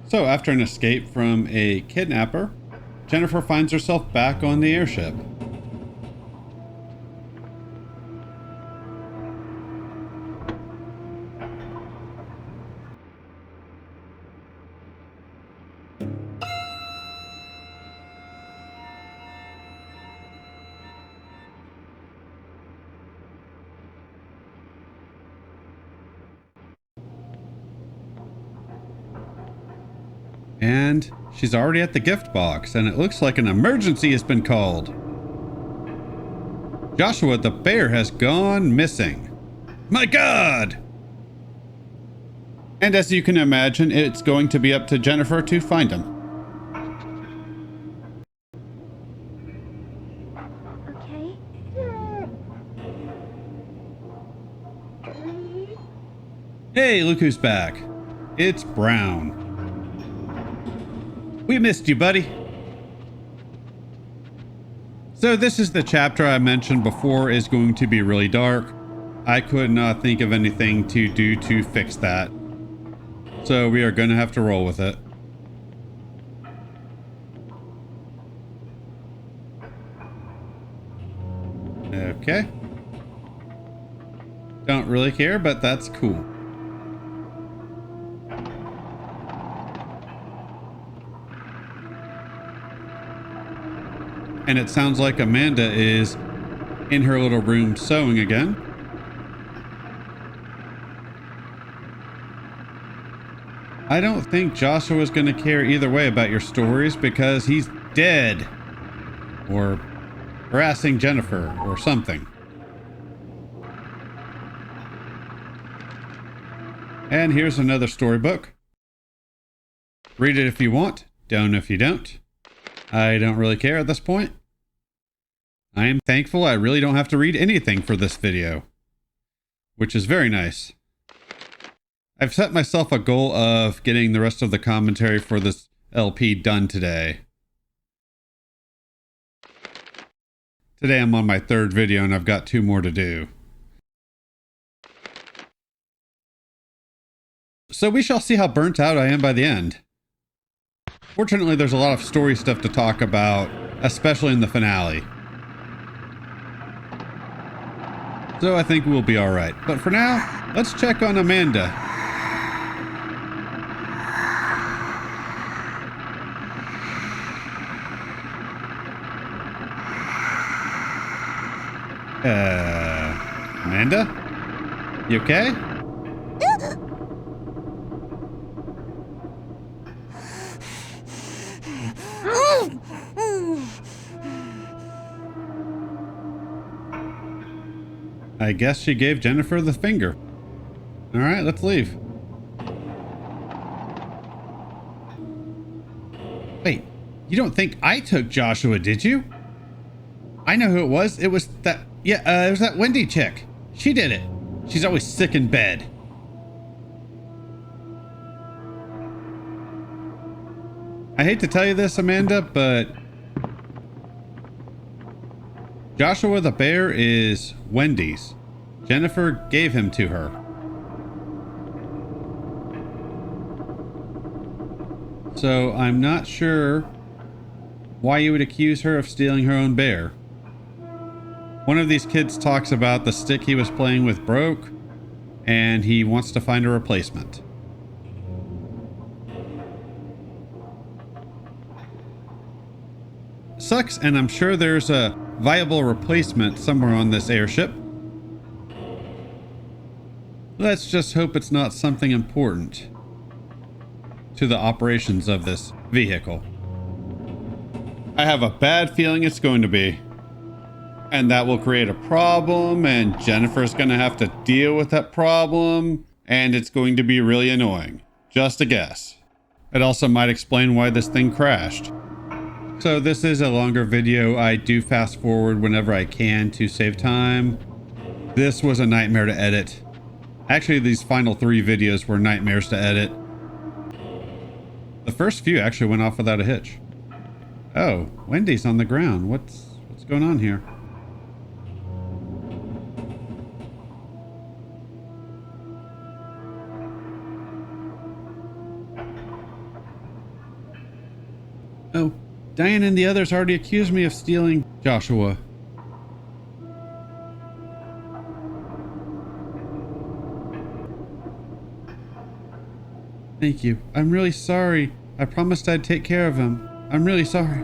So, after an escape from a kidnapper, Jennifer finds herself back on the airship. And she's already at the gift box, and it looks like an emergency has been called. Joshua the bear has gone missing. My God! And as you can imagine, it's going to be up to Jennifer to find him. Okay. Hey, look who's back. It's Brown. We missed you, buddy. So this is the chapter I mentioned before is going to be really dark. I could not think of anything to do to fix that. So we are going to have to roll with it. Okay. Don't really care, but that's cool. And it sounds like Amanda is in her little room sewing again. I don't think Joshua's going to care either way about your stories because he's dead. Or harassing Jennifer or something. And here's another storybook. Read it if you want, don't if you don't. I don't really care at this point. I am thankful I really don't have to read anything for this video, which is very nice. I've set myself a goal of getting the rest of the commentary for this LP done today. Today I'm on my third video and I've got 2 more to do. So we shall see how burnt out I am by the end. Fortunately, there's a lot of story stuff to talk about, especially in the finale. So I think we'll be alright. But for now, let's check on Amanda. Amanda? You okay? I guess she gave Jennifer the finger. Alright, let's leave. Wait, you don't think I took Joshua, did you? I know who it was. It was that... Yeah, it was that Wendy chick. She did it. She's always sick in bed. I hate to tell you this, Amanda, but... Joshua the bear is Wendy's. Jennifer gave him to her. So I'm not sure why you would accuse her of stealing her own bear. One of these kids talks about the stick he was playing with broke, and he wants to find a replacement. Sucks, and I'm sure there's a viable replacement somewhere on this airship. Let's just hope it's not something important to the operations of this vehicle. I have a bad feeling it's going to be. And that will create a problem, and Jennifer's going to have to deal with that problem, and it's going to be really annoying. Just a guess. It also might explain why this thing crashed. So this is a longer video. I do fast forward whenever I can to save time. This was a nightmare to edit. Actually, these final 3 videos were nightmares to edit. The first few actually went off without a hitch. Oh, Wendy's on the ground. What's going on here? Oh, Diane and the others already accused me of stealing Joshua. Thank you. I'm really sorry. I promised I'd take care of him. I'm really sorry.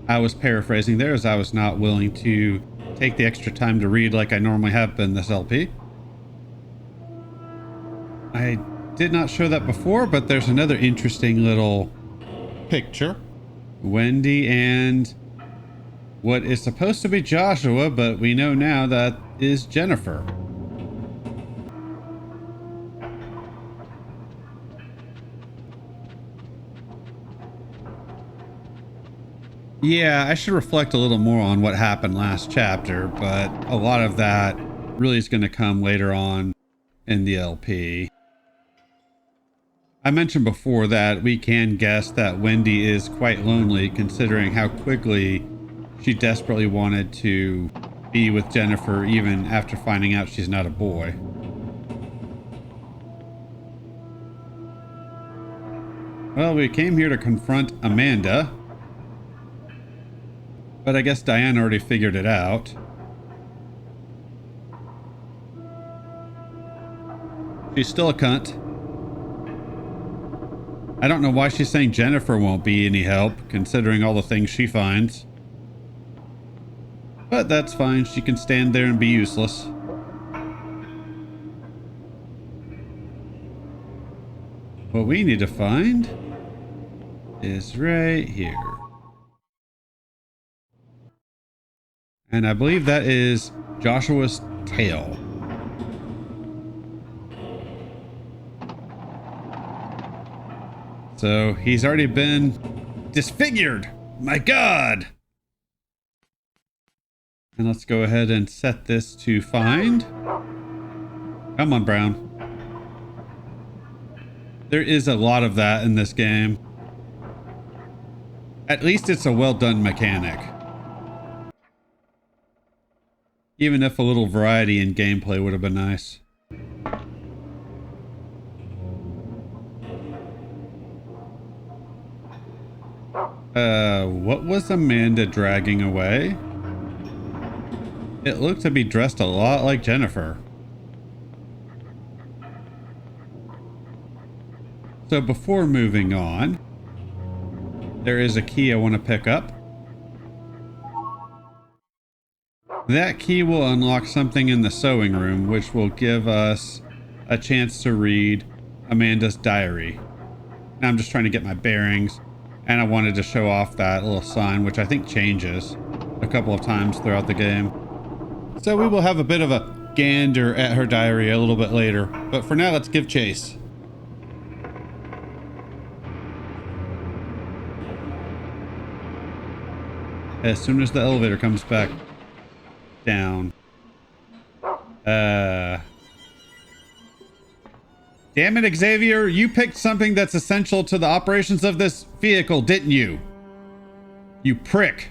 I was paraphrasing there as I was not willing to take the extra time to read like I normally have been this LP. I did not show that before, but there's another interesting little picture. Wendy and what is supposed to be Joshua, but we know now that is Jennifer. Yeah, I should reflect a little more on what happened last chapter, but a lot of that really is going to come later on in the LP. I mentioned before that we can guess that Wendy is quite lonely considering how quickly she desperately wanted to be with Jennifer even after finding out she's not a boy. Well, we came here to confront Amanda, but I guess Diane already figured it out. She's still a cunt. I don't know why she's saying Jennifer won't be any help, considering all the things she finds. But that's fine, she can stand there and be useless. What we need to find is right here. And I believe that is Joshua's tail. So he's already been disfigured. My God. And let's go ahead and set this to find. Come on, Brown. There is a lot of that in this game. At least it's a well done mechanic. Even if a little variety in gameplay would have been nice. What was Amanda dragging away? It looked to be dressed a lot like Jennifer. So before moving on, there is a key I want to pick up. That key will unlock something in the sewing room, which will give us a chance to read Amanda's diary. Now I'm just trying to get my bearings, and I wanted to show off that little sign, which I think changes a couple of times throughout the game. So we will have a bit of a gander at her diary a little bit later, but for now let's give chase. As soon as the elevator comes back down. Damn it, Xavier, you picked something that's essential to the operations of this vehicle, didn't you? You prick.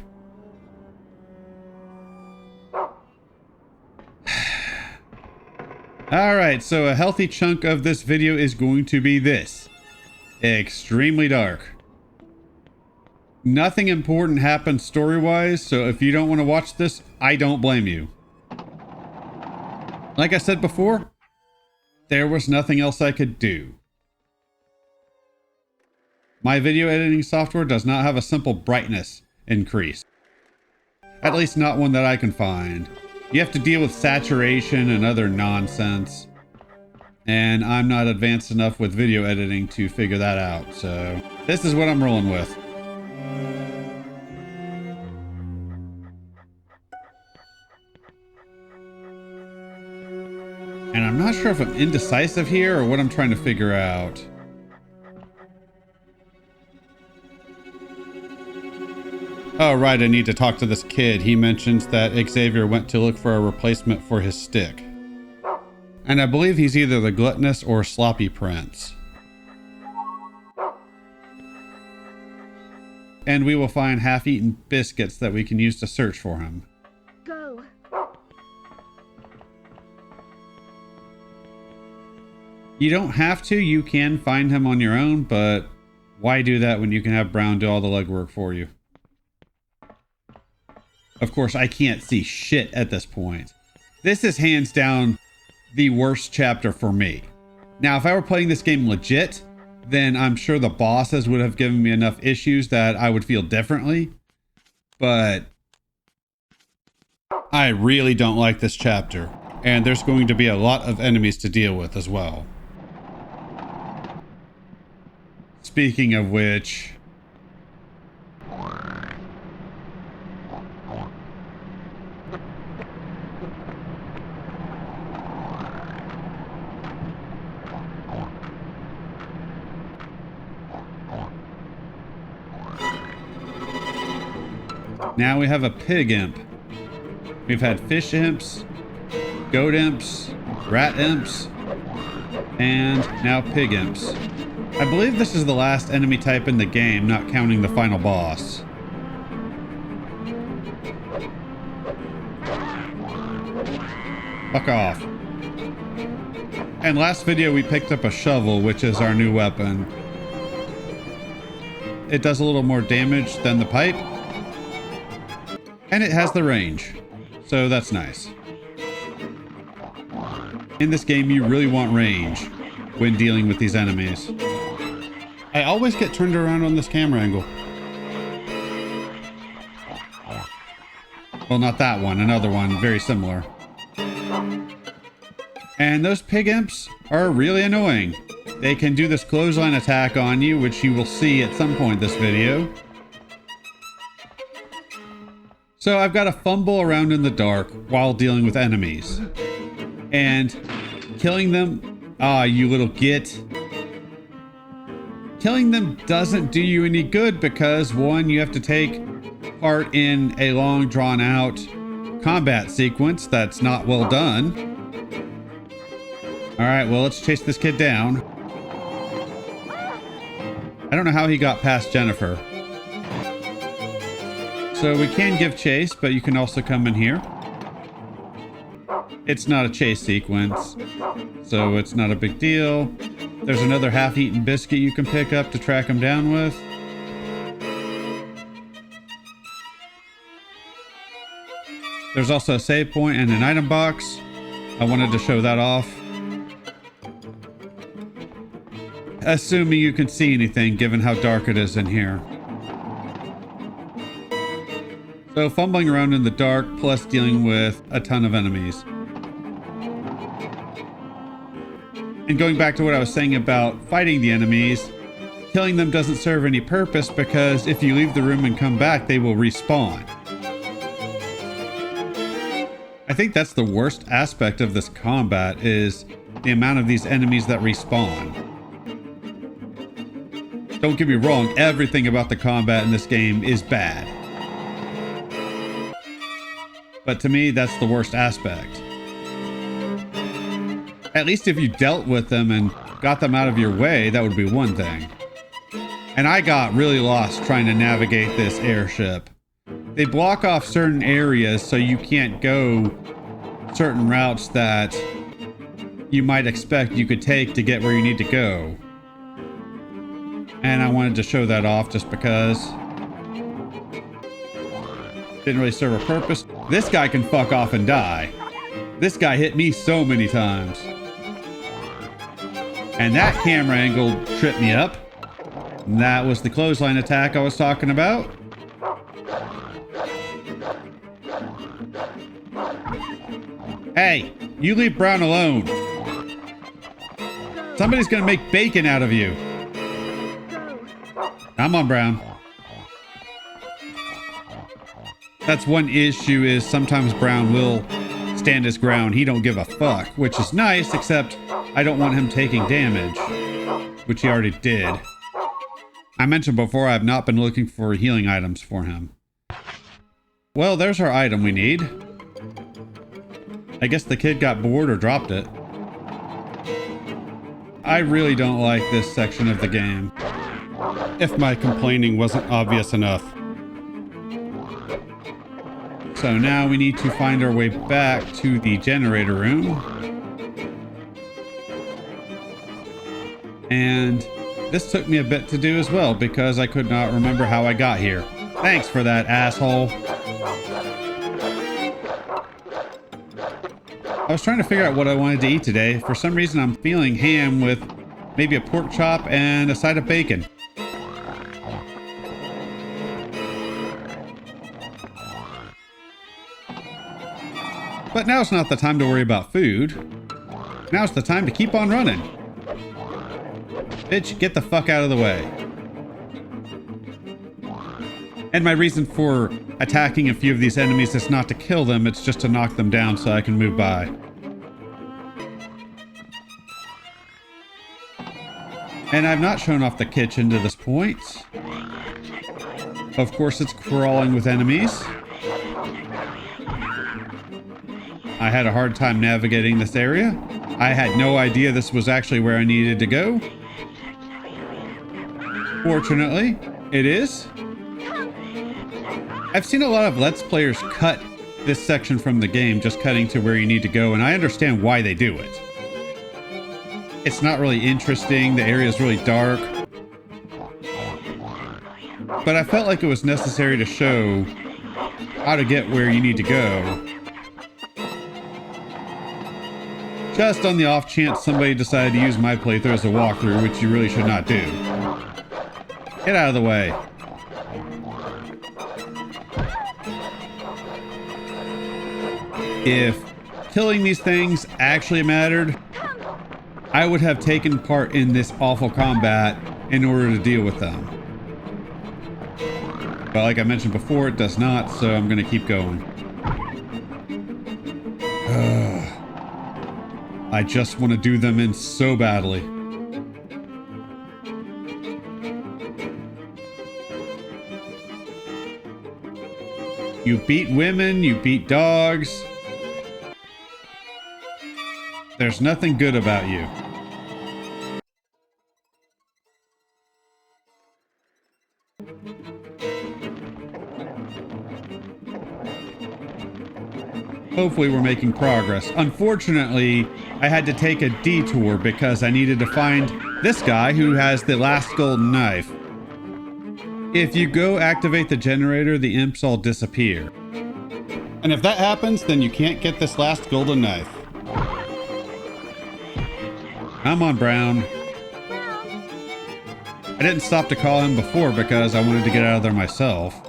Alright, so a healthy chunk of this video is going to be this. Extremely dark. Nothing important happened story-wise, so if you don't want to watch this, I don't blame you. Like I said before, there was nothing else I could do. My video editing software does not have a simple brightness increase. At least not one that I can find. You have to deal with saturation and other nonsense. And I'm not advanced enough with video editing to figure that out, so this is what I'm rolling with. And I'm not sure if I'm indecisive here or what I'm trying to figure out. Oh, right, I need to talk to this kid. He mentions that Xavier went to look for a replacement for his stick. And I believe he's either the gluttonous or sloppy prince. And we will find half-eaten biscuits that we can use to search for him. Go. You don't have to. You can find him on your own, but why do that when you can have Brown do all the legwork for you? Of course, I can't see shit at this point. This is hands down the worst chapter for me. Now, if I were playing this game legit, then I'm sure the bosses would have given me enough issues that I would feel differently. But I really don't like this chapter. And there's going to be a lot of enemies to deal with as well. Speaking of which... now we have a pig imp. We've had fish imps, goat imps, rat imps, and now pig imps. I believe this is the last enemy type in the game, not counting the final boss. Fuck off. And last video we picked up a shovel, which is our new weapon. It does a little more damage than the pipe. And it has the range. So that's nice. In this game, you really want range when dealing with these enemies. I always get turned around on this camera angle. Well, not that one, another one, very similar. And those pig imps are really annoying. They can do this clothesline attack on you, which you will see at some point in this video. So I've got to fumble around in the dark while dealing with enemies. And killing them, you little git. Killing them doesn't do you any good because, one, you have to take part in a long drawn out combat sequence that's not well done. Alright, well, let's chase this kid down. I don't know how he got past Jennifer. So we can give chase, but you can also come in here. It's not a chase sequence, so it's not a big deal. There's another half-eaten biscuit you can pick up to track him down with. There's also a save point and an item box. I wanted to show that off. Assuming you can see anything, given how dark it is in here. So fumbling around in the dark, plus dealing with a ton of enemies. And going back to what I was saying about fighting the enemies, killing them doesn't serve any purpose because if you leave the room and come back, they will respawn. I think that's the worst aspect of this combat is the amount of these enemies that respawn. Don't get me wrong, everything about the combat in this game is bad. But to me, that's the worst aspect. At least if you dealt with them and got them out of your way, that would be one thing. And I got really lost trying to navigate this airship. They block off certain areas so you can't go certain routes that you might expect you could take to get where you need to go. And I wanted to show that off just because it didn't really serve a purpose. This guy can fuck off and die. This guy hit me so many times. And that camera angle tripped me up. And that was the clothesline attack I was talking about. Hey, you leave Brown alone. Somebody's gonna make bacon out of you. Come on, Brown. That's one issue is sometimes Brown will stand his ground. He don't give a fuck, which is nice, except I don't want him taking damage, which he already did. I mentioned before I have not been looking for healing items for him. Well, there's our item we need. I guess the kid got bored or dropped it. I really don't like this section of the game. If my complaining wasn't obvious enough. So now we need to find our way back to the generator room. And this took me a bit to do as well because I could not remember how I got here. Thanks for that, asshole. I was trying to figure out what I wanted to eat today. For some reason, I'm feeling ham with maybe a pork chop and a side of bacon. But now's not the time to worry about food. Now's the time to keep on running. Bitch, get the fuck out of the way. And my reason for attacking a few of these enemies is not to kill them, it's just to knock them down so I can move by. And I've not shown off the kitchen to this point. Of course, it's crawling with enemies. I had a hard time navigating this area. I had no idea this was actually where I needed to go. Fortunately, it is. I've seen a lot of Let's Players cut this section from the game, just cutting to where you need to go, and I understand why they do it. It's not really interesting, the area is really dark. But I felt like it was necessary to show how to get where you need to go. Just on the off chance somebody decided to use my playthrough as a walkthrough, which you really should not do. Get out of the way. If killing these things actually mattered, I would have taken part in this awful combat in order to deal with them. But like I mentioned before, it does not, so I'm going to keep going. I just want to do them in so badly. You beat women, you beat dogs. There's nothing good about you. Hopefully we're making progress. Unfortunately, I had to take a detour because I needed to find this guy who has the last golden knife. If you go activate the generator, the imps all disappear. And if that happens, then you can't get this last golden knife. Come on, Brown. I didn't stop to call him before because I wanted to get out of there myself.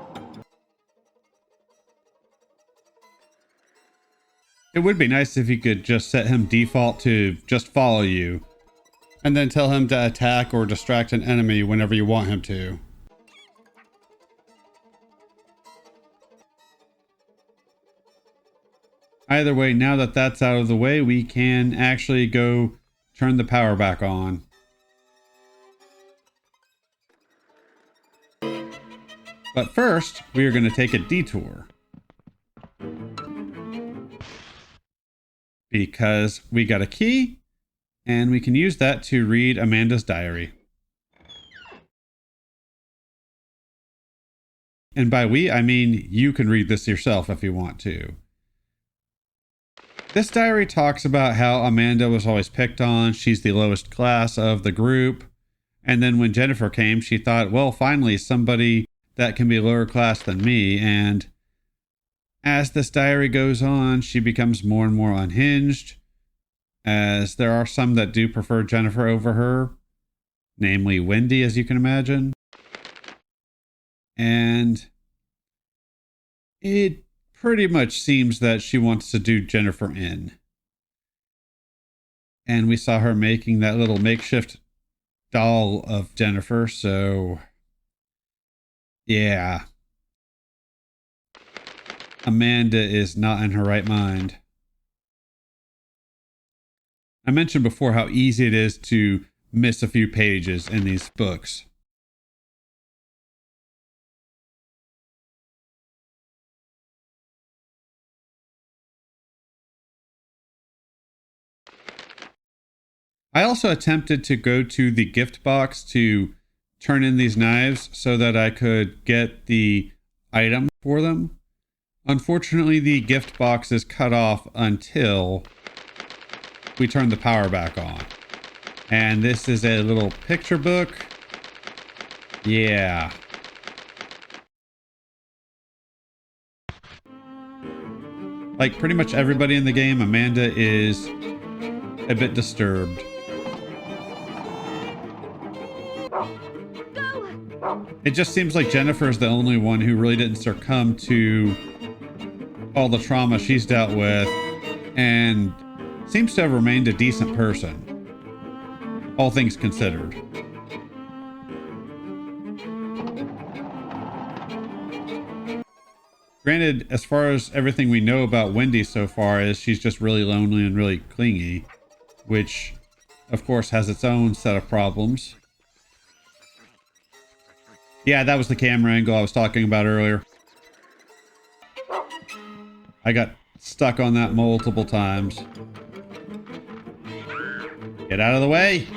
It would be nice if you could just set him default to just follow you, and then tell him to attack or distract an enemy whenever you want him to. Either way, now that that's out of the way, we can actually go turn the power back on. But first, we are going to take a detour. Because we got a key, and we can use that to read Amanda's diary. And by we, I mean you can read this yourself if you want to. This diary talks about how Amanda was always picked on, she's the lowest class of the group, and then when Jennifer came, she thought, well, finally somebody that can be lower class than me, and as this diary goes on, she becomes more and more unhinged, as there are some that do prefer Jennifer over her, namely Wendy, as you can imagine. And it pretty much seems that she wants to do Jennifer in. And we saw her making that little makeshift doll of Jennifer, so yeah. Amanda is not in her right mind. I mentioned before how easy it is to miss a few pages in these books. I also attempted to go to the gift box to turn in these knives so that I could get the item for them. Unfortunately, the gift box is cut off until we turn the power back on. And this is a little picture book. Yeah. Like pretty much everybody in the game, Amanda is a bit disturbed. It just seems like Jennifer is the only one who really didn't succumb to all the trauma she's dealt with and seems to have remained a decent person, all things considered. Granted, as far as everything we know about Wendy so far is she's just really lonely and really clingy, which of course has its own set of problems. Yeah, that was the camera angle I was talking about earlier. I got stuck on that multiple times. Get out of the way.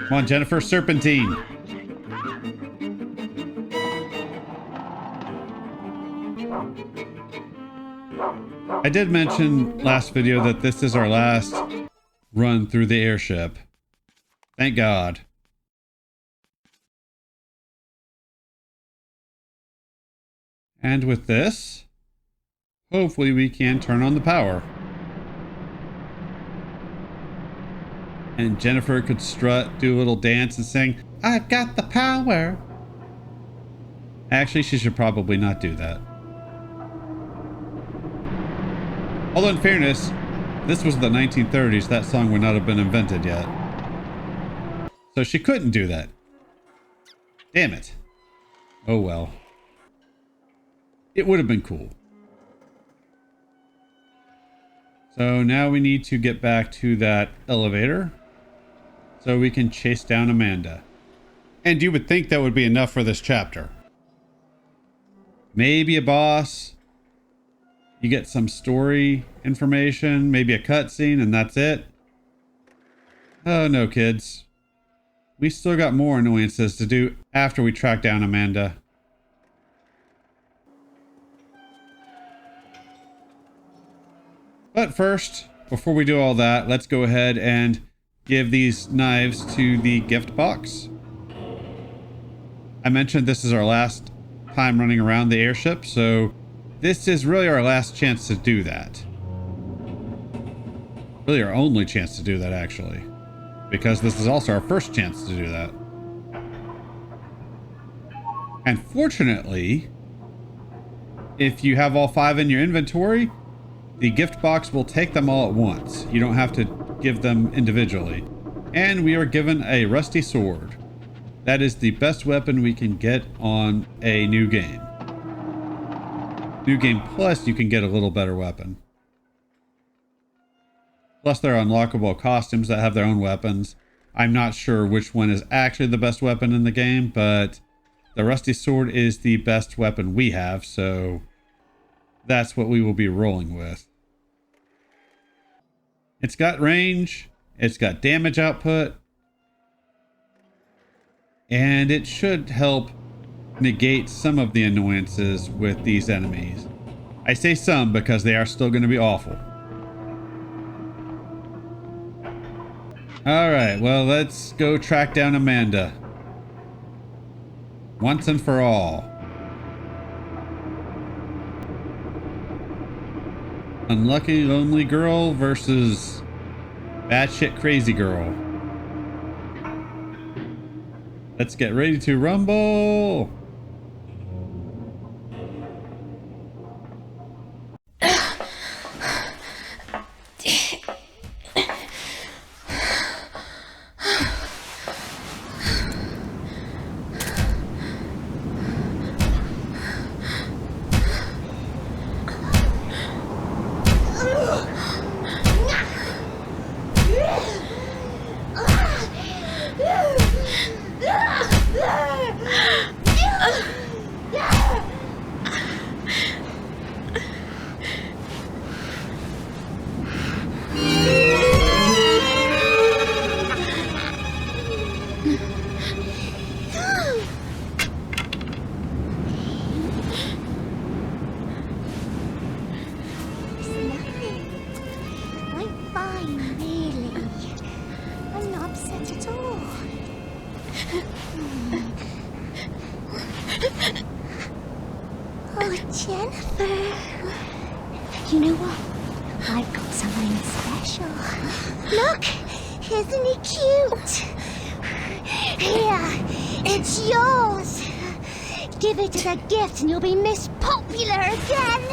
Come on, Jennifer, serpentine. I did mention last video that this is our last run through the airship. Thank God. And with this, hopefully we can turn on the power. And Jennifer could strut, do a little dance and sing, "I've got the power." Actually, she should probably not do that. Although in fairness, this was the 1930s, that song would not have been invented yet. So she couldn't do that. Damn it. Oh well. It would have been cool. So now we need to get back to that elevator so we can chase down Amanda. And you would think that would be enough for this chapter. Maybe a boss. You get some story information, maybe a cutscene, and that's it. Oh no, kids. We still got more annoyances to do after we track down Amanda. But first, before we do all that, let's go ahead and give these knives to the gift box. I mentioned this is our last time running around the airship, so this is really our last chance to do that. Really our only chance to do that, actually. Because this is also our first chance to do that. And fortunately, if you have all 5 in your inventory, the gift box will take them all at once. You don't have to give them individually. And we are given a rusty sword. That is the best weapon we can get on a new game. New Game Plus, you can get a little better weapon. Plus, there are unlockable costumes that have their own weapons. I'm not sure which one is actually the best weapon in the game, but the rusty sword is the best weapon we have, so that's what we will be rolling with. It's got range, it's got damage output, and it should help negate some of the annoyances with these enemies. I say some because they are still going to be awful. Alright, well, let's go track down Amanda. Once and for all. Unlucky lonely girl versus batshit crazy girl. Let's get ready to rumble! upset at all. Oh, Jennifer. You know what? I've got something special. Look! Isn't he cute? Here, it's yours. Give it as a gift and you'll be Miss Popular again.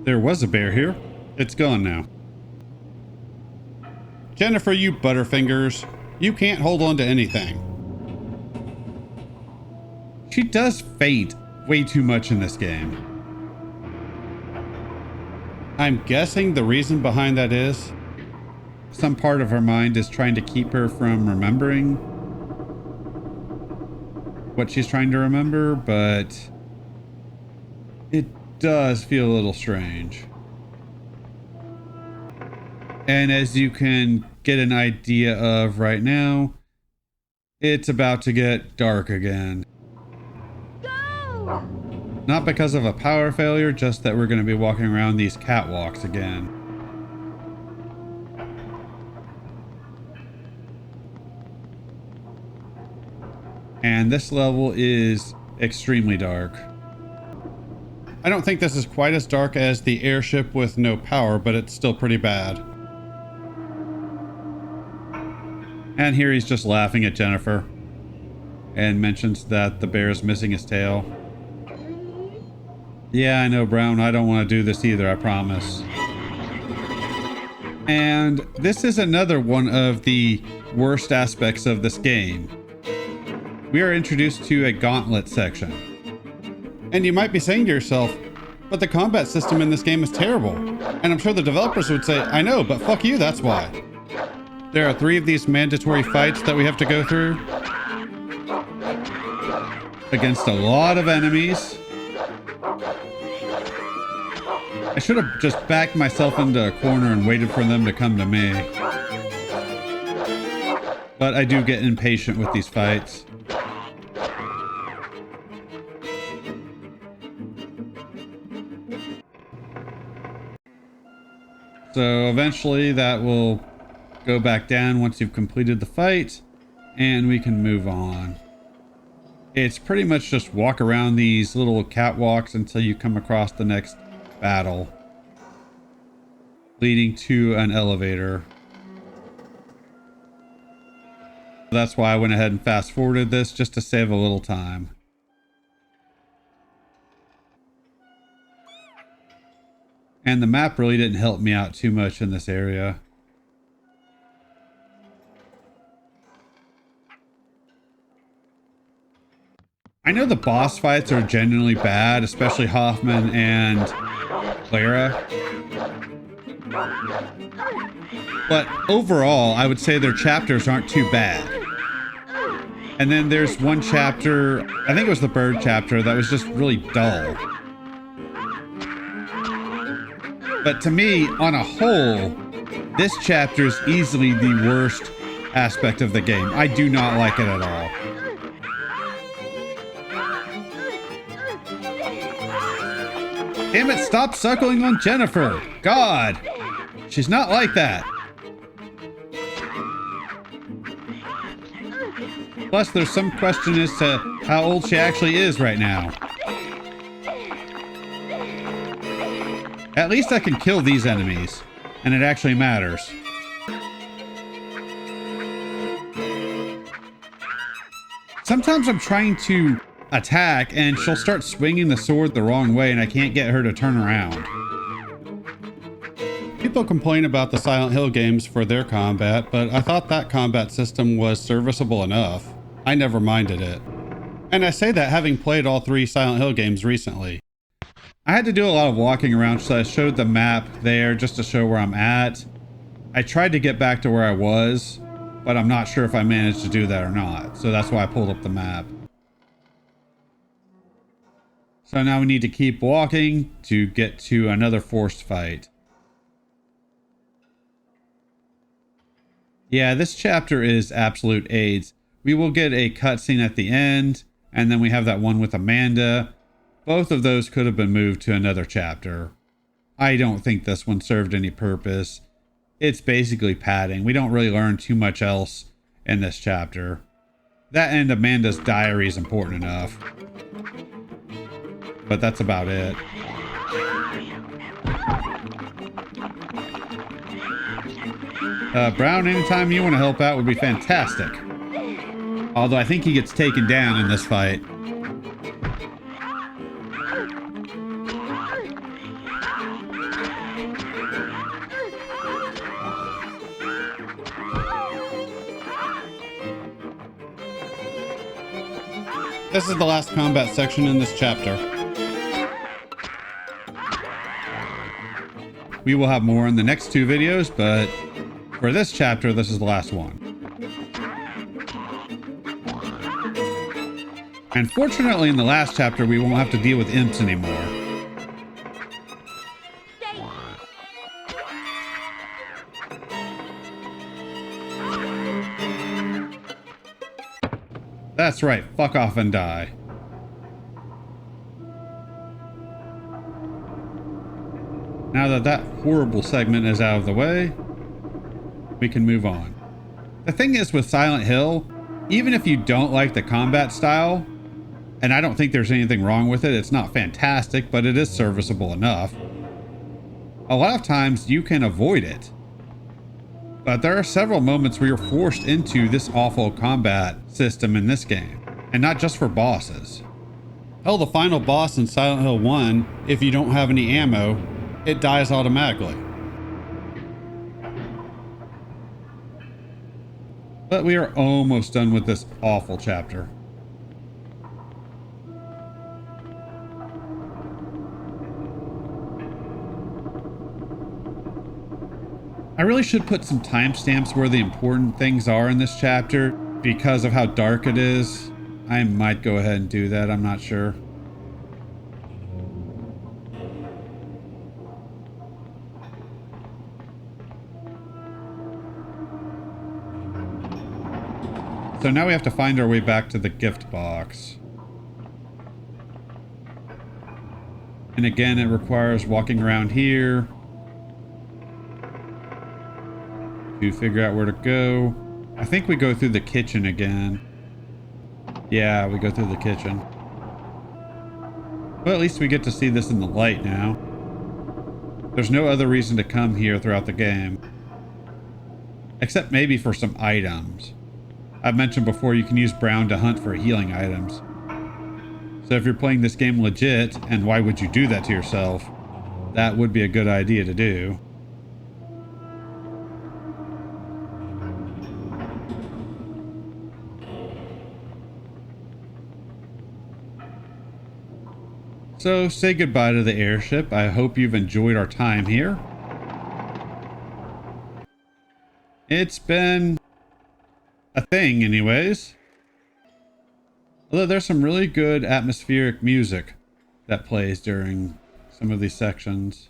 There was a bear here. It's gone now. Jennifer, you butterfingers. You can't hold on to anything. She does faint way too much in this game. I'm guessing the reason behind that is some part of her mind is trying to keep her from remembering what she's trying to remember, but it does feel a little strange. And as you can get an idea of right now, it's about to get dark again. Go! Not because of a power failure, just that we're going to be walking around these catwalks again. And this level is extremely dark. I don't think this is quite as dark as the airship with no power, but it's still pretty bad. And here he's just laughing at Jennifer and mentions that the bear is missing his tail. Yeah, I know, Brown. I don't want to do this either, I promise. And this is another one of the worst aspects of this game. We are introduced to a gauntlet section. And you might be saying to yourself, but the combat system in this game is terrible. And I'm sure the developers would say, I know, but fuck you, that's why. There are 3 of these mandatory fights that we have to go through against a lot of enemies. I should have just backed myself into a corner and waited for them to come to me. But I do get impatient with these fights. So eventually that will go back down once you've completed the fight, and we can move on. It's pretty much just walk around these little catwalks until you come across the next battle, leading to an elevator. That's why I went ahead and fast forwarded this, just to save a little time. And the map really didn't help me out too much in this area. I know the boss fights are genuinely bad, especially Hoffman and Clara. But overall, I would say their chapters aren't too bad. And then there's one chapter, I think it was the bird chapter, that was just really dull. But to me, on a whole, this chapter is easily the worst aspect of the game. I do not like it at all. Damn it, stop suckling on Jennifer! God! She's not like that. Plus, there's some question as to how old she actually is right now. At least I can kill these enemies, and it actually matters. sometimes I'm trying to attack and she'll start swinging the sword the wrong way and I can't get her to turn around. People complain about the Silent Hill games for their combat, but I thought that combat system was serviceable enough. I never minded it. And I say that having played all 3 Silent Hill games recently. I had to do a lot of walking around, so I showed the map there just to show where I'm at. I tried to get back to where I was, but I'm not sure if I managed to do that or not. So that's why I pulled up the map. So now we need to keep walking to get to another forced fight. Yeah, this chapter is absolute AIDS. We will get a cutscene at the end, and then we have that one with Amanda. Both of those could have been moved to another chapter. I don't think this one served any purpose. It's basically padding. We don't really learn too much else in this chapter. That and Amanda's diary is important enough. But that's about it. Brown, anytime you want to help out would be fantastic. Although I think he gets taken down in this fight. This is the last combat section in this chapter. We will have more in the next 2 videos, but for this chapter, this is the last one. And fortunately, in the last chapter, we won't have to deal with imps anymore. That's right, fuck off and die. Now that that horrible segment is out of the way, we can move on. The thing is with Silent Hill, even if you don't like the combat style, and I don't think there's anything wrong with it, it's not fantastic, but it is serviceable enough. A lot of times you can avoid it. But there are several moments where you're forced into this awful combat system in this game, and not just for bosses. Hell, the final boss in Silent Hill 1, if you don't have any ammo, it dies automatically. But we are almost done with this awful chapter. I really should put some timestamps where the important things are in this chapter because of how dark it is. I might go ahead and do that, I'm not sure. So now we have to find our way back to the gift box. And again, it requires walking around here to figure out where to go. I think we go through the kitchen again. Yeah, we go through the kitchen. Well, at least we get to see this in the light now. There's no other reason to come here throughout the game. Except maybe for some items. I've mentioned before you can use Brown to hunt for healing items. So if you're playing this game legit, and why would you do that to yourself, that would be a good idea to do. So say goodbye to the airship. I hope you've enjoyed our time here. It's been a thing anyways. Although there's some really good atmospheric music that plays during some of these sections.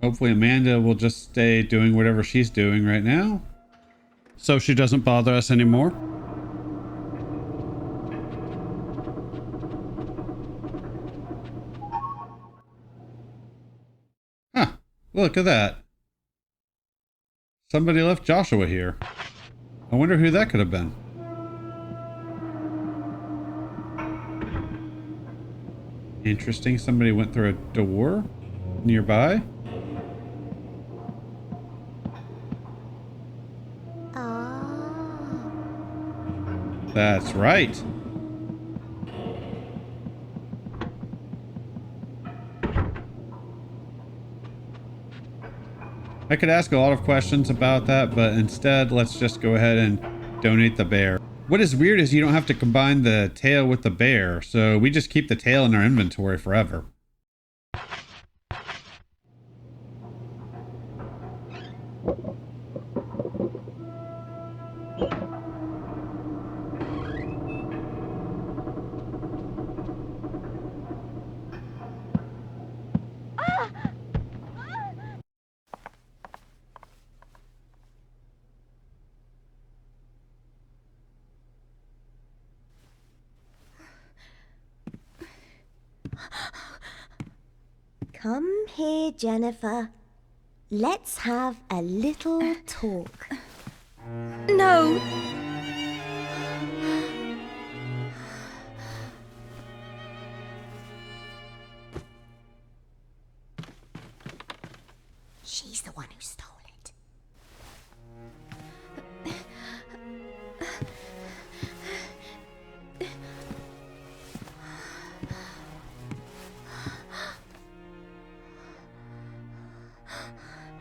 Hopefully Amanda will just stay doing whatever she's doing right now, so she doesn't bother us anymore. Huh, look at that. Somebody left Joshua here. I wonder who that could have been. Interesting. Somebody went through a door nearby. Oh. That's right. I could ask a lot of questions about that, but instead, let's just go ahead and donate the bear. What is weird is you don't have to combine the tail with the bear, so we just keep the tail in our inventory forever. Come here, Jennifer. Let's have a little talk. No! She's the one who stole it.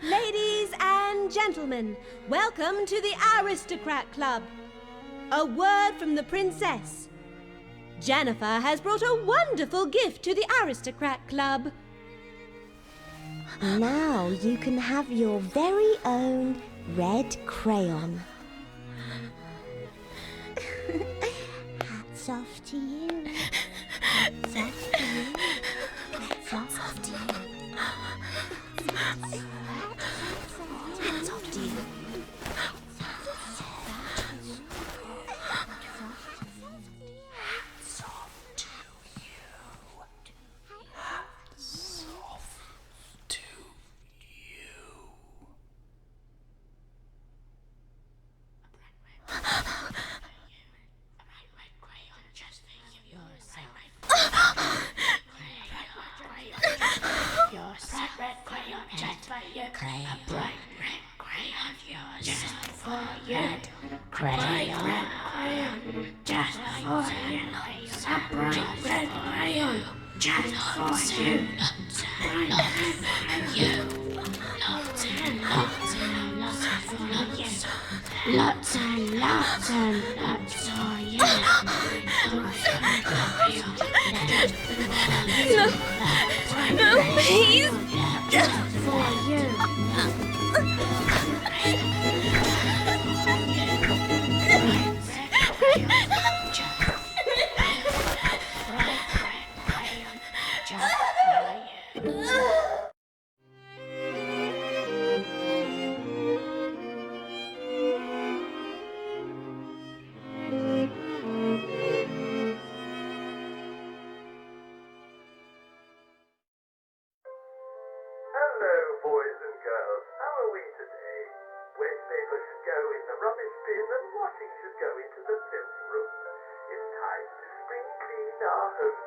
Ladies and gentlemen, welcome to the Aristocrat Club. A word from the princess. Jennifer has brought a wonderful gift to the Aristocrat Club. Now you can have your very own red crayon. Hats off to you. Hats off to you. Hats off to you. Hats off to you. Lots and lots for you. No, please! Just for you. Hello, boys and girls. How are we today? Waste paper should go in the rubbish bin and washing should go into the fifth room. It's time to spring clean our home.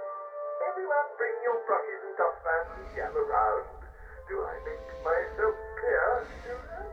Everyone bring your brushes and dustpans and gather round. Do I make myself clear, children?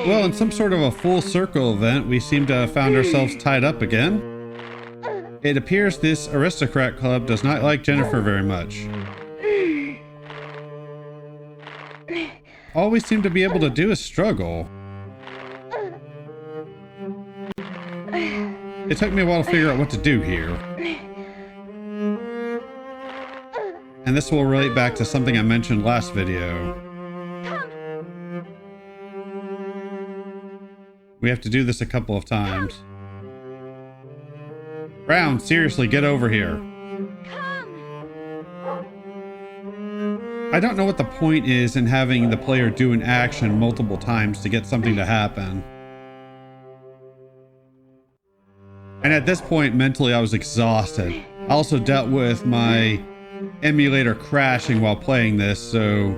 Well, in some sort of a full circle event, we seem to have found ourselves tied up again. It appears this aristocrat club does not like Jennifer very much. All we seem to be able to do is struggle. It took me a while to figure out what to do here. And this will relate back to something I mentioned last video. We have to do this a couple of times. Brown, seriously, get over here. I don't know what the point is in having the player do an action multiple times to get something to happen. And at this point, mentally, I was exhausted. I also dealt with my emulator crashing while playing this, so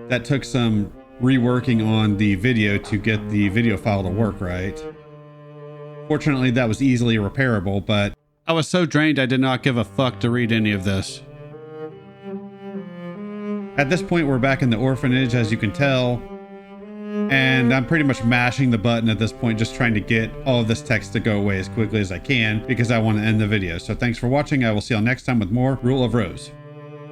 that took some reworking on the video to get the video file to work right. Fortunately, that was easily repairable, but I was so drained I did not give a fuck to read any of this. At this point, we're back in the orphanage, as you can tell, and I'm pretty much mashing the button at this point, just trying to get all of this text to go away as quickly as I can because I want to end the video. So thanks for watching. I will see you all next time with more Rule of Rose.